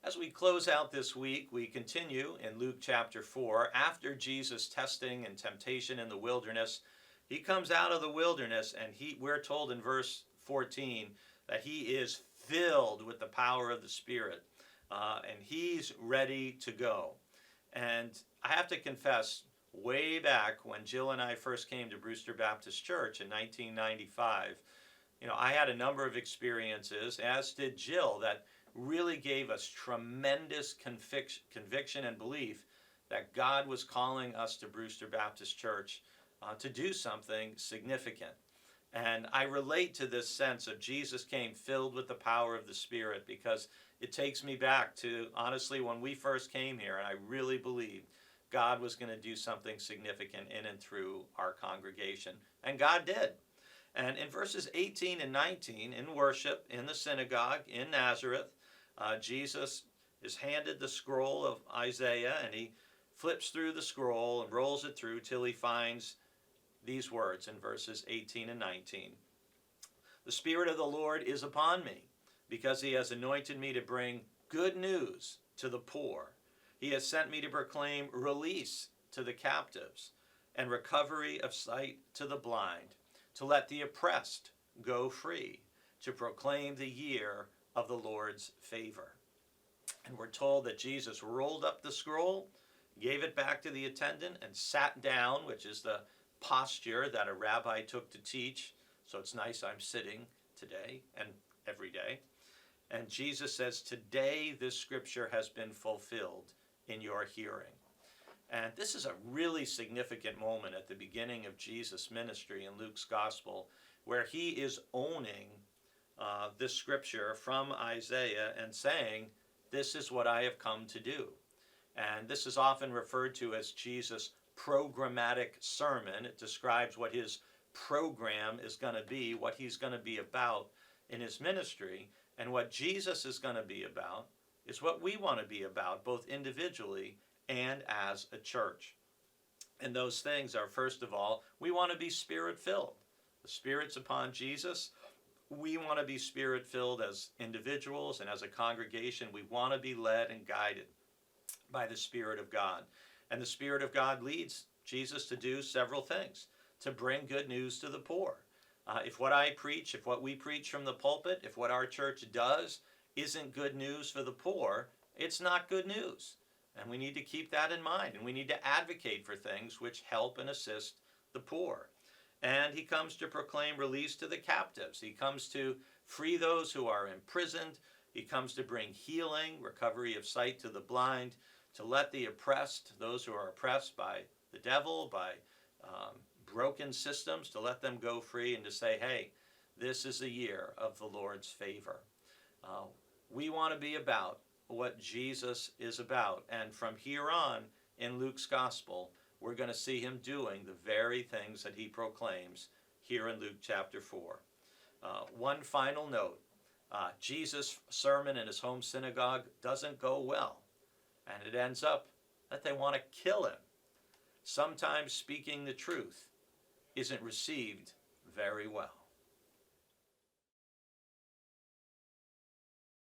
As we close out this week, we continue in Luke chapter 4. After Jesus' testing and temptation in the wilderness, he comes out of the wilderness, and we're told in verse 14 that he is filled with the power of the Spirit, and he's ready to go. And I have to confess, way back when Jill and I first came to Brewster Baptist Church in 1995, I had a number of experiences, as did Jill, that really gave us tremendous conviction and belief that God was calling us to Brewster Baptist Church to do something significant. And I relate to this sense of Jesus came filled with the power of the Spirit, because it takes me back to, honestly, when we first came here, and I really believed God was going to do something significant in and through our congregation. And God did. And in verses 18 and 19, in worship in the synagogue in Nazareth, Jesus is handed the scroll of Isaiah, and he flips through the scroll and rolls it through till he finds these words in verses 18 and 19. The Spirit of the Lord is upon me, because he has anointed me to bring good news to the poor. He has sent me to proclaim release to the captives and recovery of sight to the blind, to let the oppressed go free, to proclaim the year of the Lord's favor. And we're told that Jesus rolled up the scroll, gave it back to the attendant, and sat down, which is the posture that a rabbi took to teach. So it's nice I'm sitting today and every day. And Jesus says, today this scripture has been fulfilled in your hearing. And this is a really significant moment at the beginning of Jesus' ministry in Luke's gospel, where he is owning this scripture from Isaiah and saying, this is what I have come to do. And this is often referred to as Jesus' programmatic sermon. It describes what his program is going to be, what he's going to be about in his ministry. And what Jesus is going to be about is what we want to be about, both individually and as a church. And those things are, first of all, we want to be Spirit-filled. The Spirit's upon Jesus. We want to be Spirit-filled as individuals, and as a congregation, we want to be led and guided by the Spirit of God. And the Spirit of God leads Jesus to do several things, to bring good news to the poor. If what I preach, if what we preach from the pulpit, if what our church does isn't good news for the poor, it's not good news. And we need to keep that in mind, and we need to advocate for things which help and assist the poor. And he comes to proclaim release to the captives. He comes to free those who are imprisoned. He comes to bring healing, recovery of sight to the blind, to let the oppressed, those who are oppressed by the devil, by broken systems, to let them go free, and to say, hey, this is a year of the Lord's favor. We want to be about what Jesus is about. And from here on in Luke's gospel, we're going to see him doing the very things that he proclaims here in Luke chapter 4. One final note. Jesus' sermon in his home synagogue doesn't go well. And it ends up that they want to kill him. Sometimes speaking the truth isn't received very well.